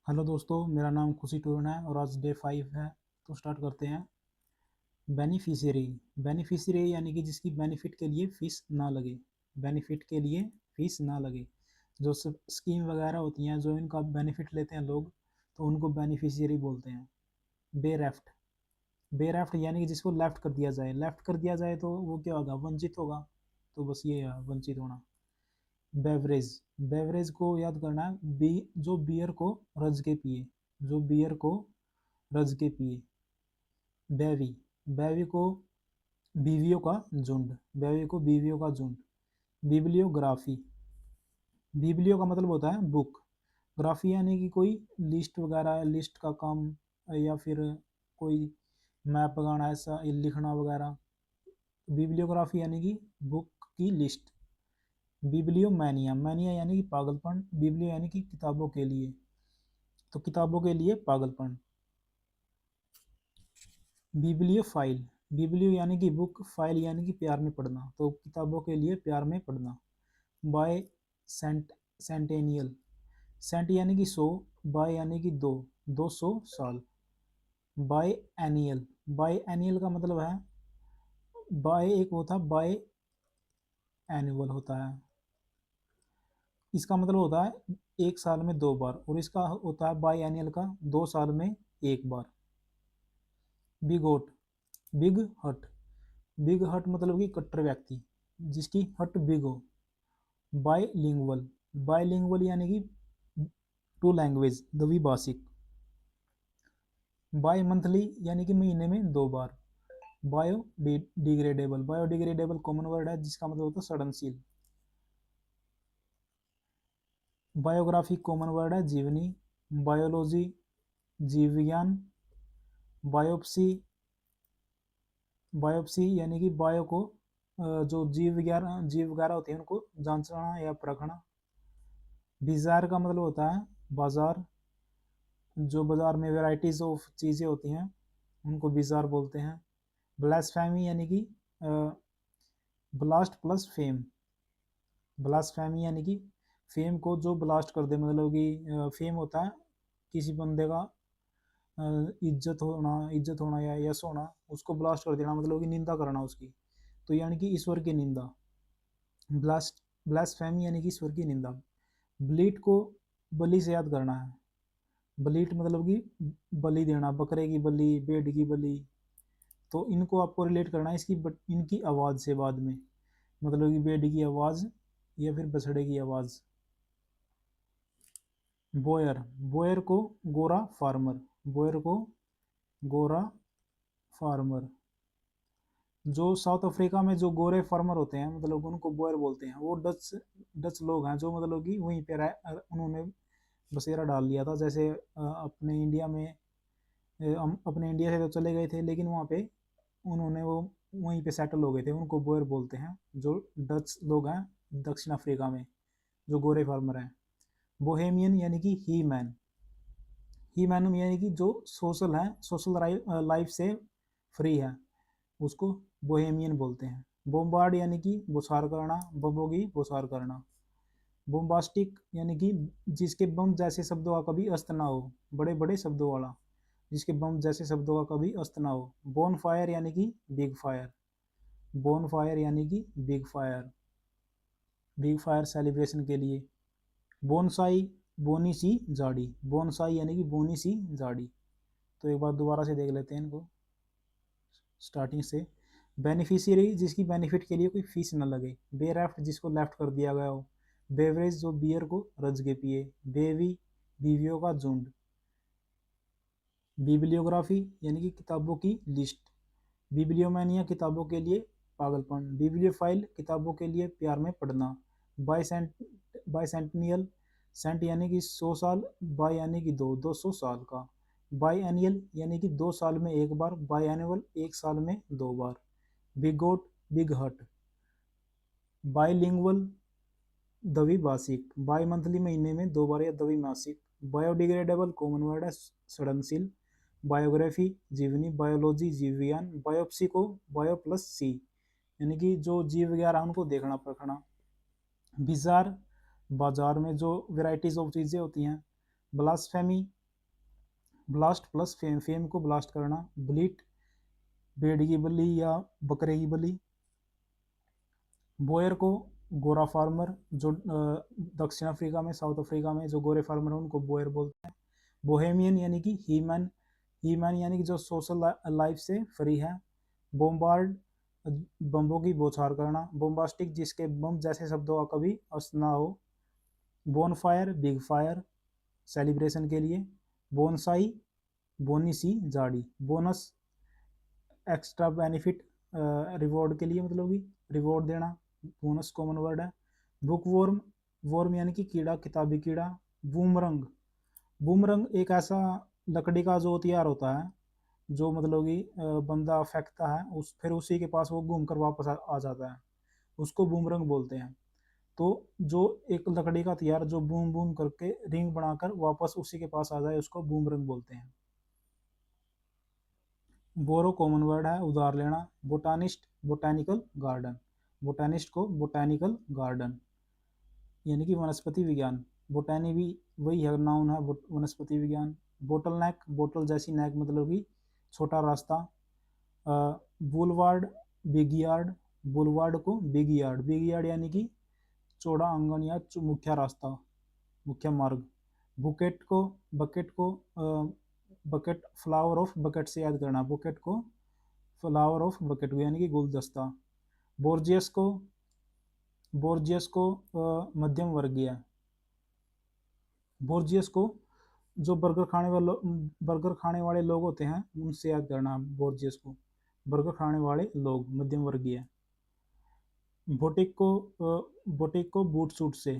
Hello दोस्तों, मेरा नाम खुशी टूरन है और आज डे 5 है। तो स्टार्ट करते हैं। बेनिफिशियरी। बेनिफिशियरी यानी कि जिसकी बेनिफिट के लिए फ़ीस ना लगे। बेनिफिट के लिए फ़ीस ना लगे। जो स्कीम वगैरह होती हैं, जो इनका बेनिफिट लेते हैं लोग, तो उनको बेनिफिशियरी बोलते हैं। बेरेफ्ट। बेरेफ्ट यानी कि जिसको लेफ्ट कर दिया जाए। लेफ्ट कर दिया जाए तो वो क्या होगा? वंचित होगा। तो बस ये है वंचित होना। बेवरेज। बेवरेज को याद करना है, जो बियर को रज के पिए। जो बियर को रज के पिए। बैवी। बैवी को बीवियों का झुंड। बैवी को बीवियों का झुंड। बिब्लियोग्राफी। बिब्लियो का मतलब होता है बुक। ग्राफी यानी कि कोई लिस्ट वगैरह, लिस्ट का काम, या फिर कोई मैप लगाना, ऐसा लिखना वगैरह। बिब्लियोग्राफी यानी कि बुक की लिस्ट। Biblio mania. मैनिया यानी कि पागलपन। बिब्लियो यानी कि किताबों के लिए। तो किताबों के लिए पागलपन। Biblio file. बिब्लियो यानी कि बुक, फाइल यानी कि प्यार में पढ़ना, तो किताबों के लिए प्यार में पढ़ना। Bye centennial. सेंट यानी कि 100, बाय यानी कि 200 साल। बाय एनियल। बाय एनियल का मतलब है, बाय एक वो था, बाय एनुअल होता है। इसका मतलब होता है एक साल में 2 बार, और इसका होता है बाय एनियल का 2 साल में 1 बार। बिगोट। बिग हट। बिग हट मतलब कि कट्टर व्यक्ति, जिसकी हट बिग हो। बायलिंगुअल। बायलिंगुअल यानी कि टू लैंग्वेज, द्विभाषिक। बाय मंथली यानी कि महीने में 2 बार। बायोडिग्रेडेबल। बायोडिग्रेडेबल कॉमन वर्ड है जिसका मतलब होता है सड़नशील। बायोग्राफी कॉमन वर्ड है जीवनी। बायोलॉजी जीव विज्ञान। बायोप्सी। बायोप्सी यानी कि बायो को जो जीव वगैरह होते हैं उनको जांचना या परखना। बिजार का मतलब होता है बाजार। जो बाजार में वैरायटीज ऑफ चीज़ें होती हैं उनको बिजार बोलते हैं। ब्लास्फेमी यानी कि ब्लास्ट प्लस फेम। ब्लास्फेमी यानी कि फेम को जो ब्लास्ट कर दे, मतलब कि फेम होता है किसी बंदे का इज्जत होना या यश होना, उसको ब्लास्ट कर देना, मतलब कि निंदा करना उसकी। तो यानी कि ईश्वर की निंदा। ब्लास्फेमी यानी कि ईश्वर की निंदा। ब्लीट को बलि से याद करना है। ब्लीट मतलब कि बलि देना, बकरे की बलि, भेड़ की बलि। तो इनको आपको रिलेट करना है इनकी आवाज़ से बाद में, मतलब कि भेड़ की आवाज़ या फिर बछड़े की आवाज़। बोयर। बोयर को गोरा फार्मर। बोयर को गोरा फार्मर। जो साउथ अफ्रीका में जो गोरे फार्मर होते हैं, मतलब उनको बोयर बोलते हैं। वो डच डच लोग हैं जो मतलब कि वहीं पे उन्होंने बसेरा डाल लिया था। जैसे अपने इंडिया में, हम अपने इंडिया से तो चले गए थे, लेकिन वहाँ पे उन्होंने वो वहीं पे सेटल हो गए थे। उनको बोयर बोलते हैं, जो डच लोग हैं दक्षिण अफ्रीका में, जो गोरे फार्मर हैं। बोहेमियन यानी कि ही मैन। ही मैन यानी कि जो सोशल है, सोशल लाइफ से फ्री है, उसको बोहेमियन बोलते हैं। बोम्बार्ड यानी कि बौछार करना, बमों की बौछार करना। बोम्बास्टिक यानी कि जिसके बम जैसे शब्दों का कभी अस्त ना हो, बड़े बड़े शब्दों वाला, जिसके बम जैसे शब्दों का कभी अस्त ना हो। बोन फायर यानी कि बिग फायर। बोन फायर यानी कि big fire. Big fire celebration के लिए। बोनसाई, बोनी सी झाड़ी। बोनसाई यानी कि बोनी सी झाड़ी। तो एक बार दोबारा से देख लेते हैं इनको स्टार्टिंग से। बेनिफिशियरी जिसकी बेनिफिट के लिए कोई फीस न लगे। बेरेफ्ट जिसको लेफ्ट कर दिया गया हो। बेवरेज जो बियर को रज के पिए। बेवी बीवियों का झुंड। बिब्लियोग्राफी यानी कि किताबों की लिस्ट। बिब्लियोमैनिया किताबों के लिए पागलपन। बिब्लियोफाइल किताबों के लिए प्यार में पढ़ना। बाइसेंटनियल, सेंट यानी कि 100 साल, बाई यानी कि 200 साल का। बाई एनियल यानी कि 2 साल में 1 बार। बाई एनुअल 1 साल में 2 बार। बिग गोट बिग हट। बाईलिंगुअल द्विभाषिक। बाई मंथली महीने में 2 बार या द्विमासिक। बायोडिग्रेडेबल कॉमन वर्ड है सड़नशील। बायोग्राफी जीवनी। बायोलॉजी जीव विज्ञान। बायोप्सी को बायो प्लस सी यानी कि जो जीव वगैरह उनको देखना परखना। बिजार बाजार में जो वेराइटीज ऑफ चीज़ें होती हैं। Blasphemy blast plus fame, fame को ब्लास्ट करना। ब्लीट भेड़ की बलि या बकरे की बलि। बोयर को गोरा फार्मर, जो दक्षिण अफ्रीका में, साउथ अफ्रीका में जो गोरे फार्मर हैं उनको बोयर बोलते हैं। बोहेमियन यानी कि हीमैन, हीमैन यानी कि जो सोशल लाइफ से फ्री है। बोम्बार्ड बम्बों की बौछार करना। बोम्बास्टिक जिसके बम जैसे शब्दों का कभी अर्थ ना हो। बोनफायर बिग फायर सेलिब्रेशन के लिए। बोनसाई बोनी सी झाड़ी। बोनस एक्स्ट्रा बेनिफिट रिवॉर्ड के लिए, मतलब कि रिवॉर्ड देना। बोनस कॉमन वर्ड है। बुक वॉर्म, वॉर्म यानी कि कीड़ा, किताबी कीड़ा। बूमरंग, बूमरंग एक ऐसा लकड़ी का जो हथियार होता है जो मतलब कि बंदा फेंकता है, उस फिर उसी के पास वो घूम कर वापस आ जाता है, उसको बूमरंग बोलते हैं। तो जो एक लकड़ी का हथियार जो बूम बूम करके रिंग बनाकर वापस उसी के पास आ जाए उसको बूमरंग बोलते हैं। बोरो कॉमन वर्ड है, उधार लेना। बोटानिस्ट बोटैनिकल गार्डन, बोटानिस्ट को बोटैनिकल गार्डन यानी कि वनस्पति विज्ञान। बोटैनी भी वही है, नाउन है, वनस्पति विज्ञान। बोटल नेक, बोटल जैसी नेक मतलब कि छोटा रास्ता। बुलवार्ड बिग यार्ड, बुलवार्ड को बिग यार्ड, बिग यार्ड यानी कि चौड़ा आंगन या मुख्य रास्ता, मुख्य मार्ग। बुकेट को, बकेट को बकेट, फ्लावर ऑफ बकेट से याद करना, बुकेट को फ्लावर ऑफ बकेट यानी कि गुलदस्ता। बोर्जियस को, बोर्जियस को मध्यम वर्गीय। बोर्जियस को जो बर्गर खाने वाले लोग होते हैं उनसे याद करना, बोर्जियस को बर्गर खाने वाले लोग, मध्यम वर्गीय। बोटिक को, बोटिक को बूट सूट से,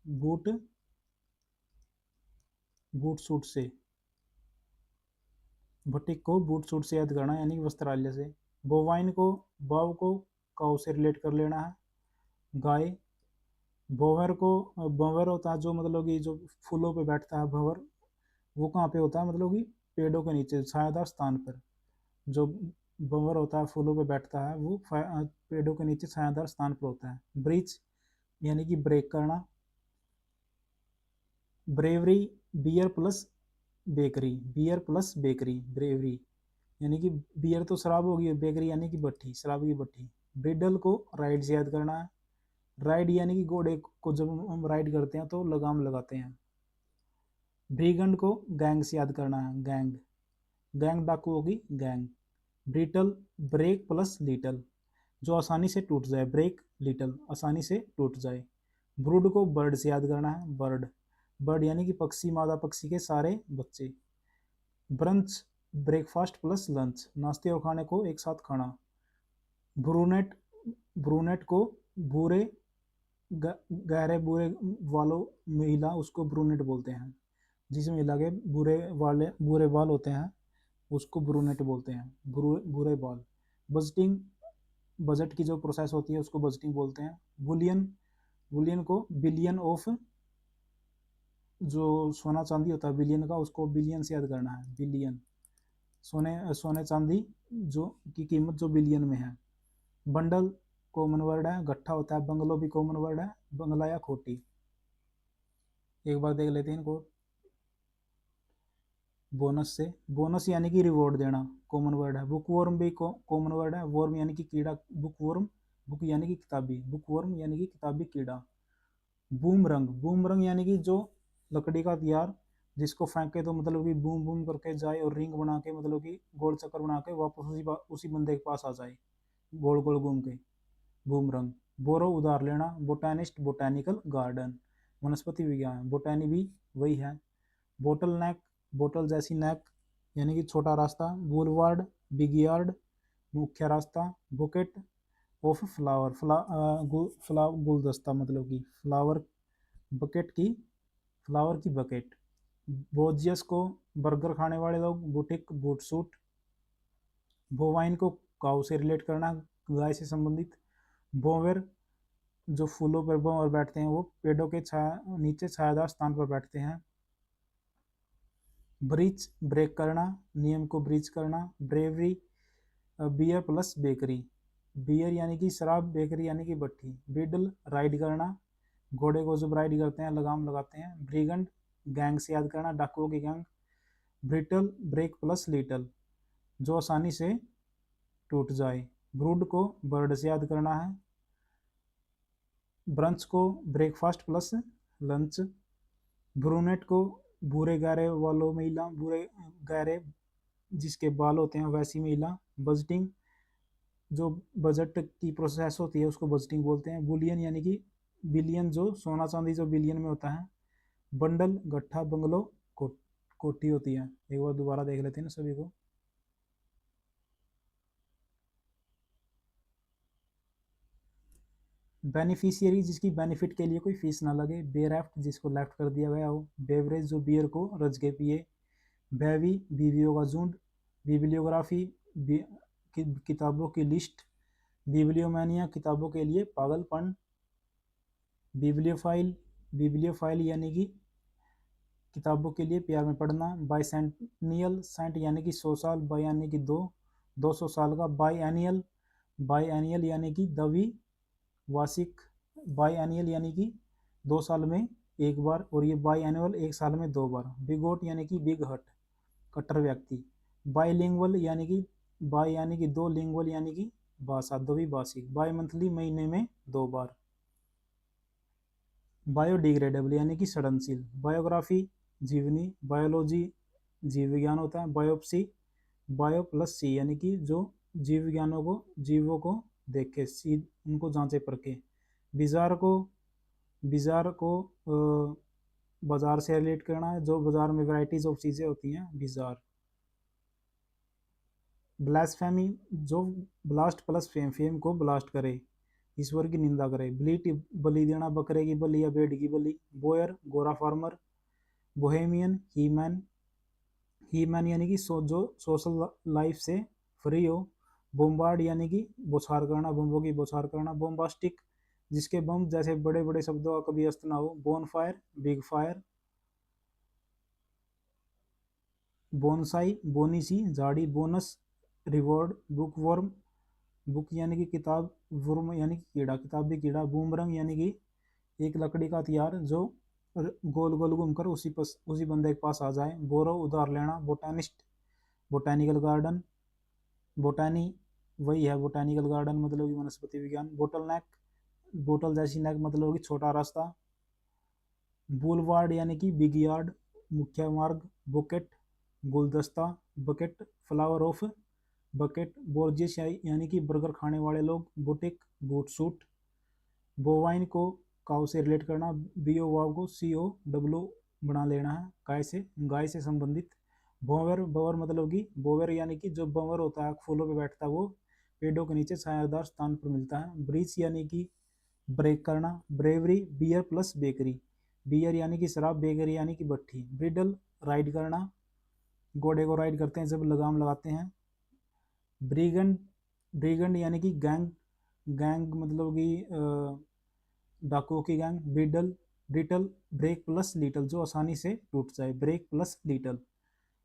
बूट बूट सूट से, बुटीक को बूट सूट से याद करना यानी कि वस्त्रालय से। बोवाइन को, बाव को काऊ से रिलेट कर लेना है, गाय। बोवर को, बोवर होता है जो मतलब कि जो फूलों पे बैठता है, भंवर, वो कहाँ पे होता है, मतलब कि पेड़ों के नीचे छायादार स्थान पर। जो भंवर होता है फूलों पे बैठता है वो पेड़ों के नीचे छायादार स्थान पर होता है। ब्रीच यानी कि ब्रेक करना। Brewery beer plus bakery, beer plus bakery, brewery यानी कि बियर तो शराब होगी, बेकरी यानी कि भट्टी, शराब की भट्टी। ब्रिडल को राइड से याद करना है, राइड यानी कि घोड़े को जब हम राइड करते हैं तो लगाम लगाते हैं। ब्रिगंड को गैंग से याद करना है, गैंग, गैंग डाकुओं की gang. Brittle break plus little, जो आसानी से टूट जाए, ब्रेक लिटल आसानी से टूट जाए। ब्रूड को बर्ड से याद करना है, बर्ड, बर्ड यानी कि पक्षी, मादा पक्षी के सारे बच्चे। ब्रंच ब्रेकफास्ट प्लस लंच, नाश्ते और खाने को एक साथ खाना। ब्रूनेट, ब्रूनेट को भूरे गहरे भूरे वालों महिला, उसको ब्रूनेट बोलते हैं। जिस महिला के भूरे बाल होते हैं उसको ब्रूनेट बोलते हैं, भूरे बाल। बजटिंग, बजट की जो प्रोसेस होती है उसको बजटिंग बोलते हैं। बुलियन, बुलियन को बिलियन ऑफ, जो सोना चांदी होता है बिलियन का, उसको बिलियन से याद करना है, बिलियन, सोने चांदी जो की कीमत जो बिलियन में है। बंडल कॉमन वर्ड है, गट्ठा होता है। बंगलो भी कॉमन वर्ड है, बंगला या खोटी। एक बार देख लेते हैं इनको। बोनस से, बोनस यानी कि रिवॉर्ड देना, कॉमन वर्ड है। बुक वर्म भी कॉमन वर्ड है, वर्म यानी कि कीड़ा, बुक वर्म, बुक यानी कि किताबी, बुक वर्म यानी कि किताबी कीड़ा। बूमरंग, बूमरंग यानी कि जो लकड़ी का हथियार जिसको फेंके तो मतलब कि बूम बूम करके जाए और रिंग बना के, मतलब कि गोल चक्कर बना के वापस उसी बंदे के पास आ जाए, गोल गोल घूम के, बूमरंग। बोरो उधार लेना। बोटैनिस्ट बोटैनिकल गार्डन, वनस्पति विज्ञान। बोटैनी भी वही है। बोटल नेक, बोतल जैसी नेक यानी कि छोटा रास्ता। बुलवार्ड बिग यार्ड, मुख्य रास्ता। बुकेट ऑफ फ्लावर, गुलदस्ता मतलब कि फ्लावर, बकेट की, फ्लावर की बकेट। बोजियस को बर्गर खाने वाले लोग, बुटिक बूट सूट। बोवाइन को काऊ से रिलेट करना, गाय से संबंधित। बोवेर जो फूलों पर बोवर बैठते हैं वो पेड़ों के नीचे छायादार स्थान पर बैठते हैं। ब्रीच ब्रेक करना, नियम को ब्रीच करना। Brewery beer plus bakery, beer यानी कि शराब, बेकरी यानी कि भट्टी। ब्रिडल राइड करना, घोड़े को जब राइड करते हैं लगाम लगाते हैं। ब्रिगंड गैंग से याद करना, डाकुओं की gang. Brittle break plus little, जो आसानी से टूट जाए। ब्रूड को बर्ड से याद करना है। ब्रंच को ब्रेकफास्ट प्लस लंच। ब्रूनेट को भूरे गहरे वालों महिला, भूरे गहरे जिसके बाल होते हैं वैसी महिला। बजटिंग, जो बजट की प्रोसेस होती है उसको बजटिंग बोलते हैं। बुलियन यानी कि बिलियन, जो सोना चांदी जो बिलियन में होता है। बंडल गट्ठा, बंगलो कोठी होती है। एक बार दोबारा देख लेते हैं ना सभी को। बेनिफिशियरी, जिसकी बेनिफिट के लिए कोई फीस ना लगे। बेरेफ्ट, जिसको लेफ्ट कर दिया गया हो। बेवरेज, जो बियर को रज के पिए। बेवी, बीवियों का झुंड। बिब्लियोग्राफी, किताबों की लिस्ट। बिब्लियोमैनिया, किताबों के लिए पागलपन। बिब्लियोफाइल, बिब्लियोफाइल यानी कि किताबों के लिए प्यार में पढ़ना। बाइसेंनियल, सेंट यानी कि 100 साल, बाई यानी कि 200 साल का। बाई एनियल, बाई एनियल यानी कि द्विवार्षिक। बाई एनियल यानी कि 2 साल में एक बार, और ये बाई एनुअल 1 साल में 2 बार। बिगोट यानी कि बिग हट, कट्टर व्यक्ति। बाईलिंगुअल यानी कि बाई यानी कि 2, लिंगुअल यानी कि भाषा, द्विभाषिक। बाई मंथली, महीने में 2 बार। बायोडिग्रेडेबल यानी कि सड़नशील। बायोग्राफी, जीवनी। बायोलॉजी, जीव विज्ञान होता है। बायोप्सी, बायो प्लस सी यानी कि जो जीव विज्ञानों को, जीवों को देखे, सी उनको जांचे परखे। बिजार को बाजार से रिलेट करना है, जो बाजार में वैरायटीज ऑफ चीजें होती हैं, बिजार। ब्लास्फेमी, जो ब्लास्ट प्लस फेम, फेम को ब्लास्ट करे, ईश्वर की निंदा करे। ब्लीट, बलि देना, बकरे की बलि या भेड़ की बलि। बोयर, गोरा फार्मर। बोहेमियन, ही मैन यानी कि जो सोशल लाइफ से फ्री हो। बोम्बार्ड यानी कि बौछार करना, बम्बों की बौछार करना। बोम्बास्टिक, जिसके बम जैसे बड़े बड़े शब्दों का कभी अस्त ना हो। Bonfire, big fire. Bonsai, बोनी सी झाड़ी। Bonus, reward. Bookworm, book यानी कि किताब, वर्म यानी कि कीड़ा, किताबी कीड़ा। बूमरंग यानी कि एक लकड़ी का हथियार जो गोल गोल घूमकर उसी बंदे के पास आ जाए। बोरो, उधार लेना। Botanist, botanical garden. बोटैनी वही है, बोटैनिकल गार्डन मतलब कि वनस्पति विज्ञान। बोटल नेक, बोतल जैसी नेक मतलब कि छोटा रास्ता। बुलवार्ड यानी कि बिग यार्ड, मुख्य मार्ग। बुकेट, गुलदस्ता। Bucket, flower of bucket. Bourgeois यानी कि बर्गर खाने वाले लोग। Boutique, boot suit. बोवाइन को काउ से रिलेट करना। बीओ वाव को COW बना लेना है, गाय से संबंधित। बोवर, बोवर मतलब कि बोवर यानी कि जो बोवर होता है फूलों पे बैठता है, वो पेड़ों के नीचे छायादार स्थान पर मिलता है। ब्रीच यानी कि ब्रेक करना। Brewery, beer plus bakery, beer यानी कि शराब, बेकरी यानी कि भट्ठी। ब्रिडल, राइड करना, घोड़े को राइड करते हैं जब लगाम लगाते हैं। ब्रिगंड, ब्रिगंड यानी कि गैंग, गैंग मतलब कि डाकुओं की gang. Bridle, brittle, break plus little, जो आसानी से टूट जाए। Break plus little.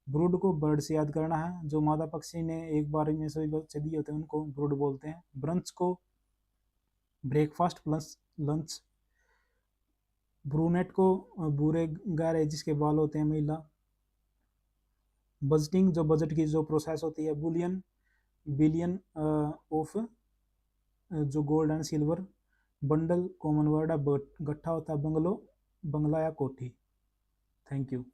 ब्रूड को बर्ड से याद करना है, जो मादा पक्षी ने एक बार में सभी बच्चे दिए होते हैं उनको ब्रूड बोलते हैं। ब्रंच को ब्रेकफास्ट प्लस लंच। ब्रूनेट को भूरे गहरे जिसके बाल होते हैं महिला। बजटिंग, जो बजट की जो प्रोसेस होती है। बुलियन, बिलियन ऑफ जो gold and silver. Bundle common word है, गट्ठा होता है। बंगलो, बंगला या कोठी। Thank you.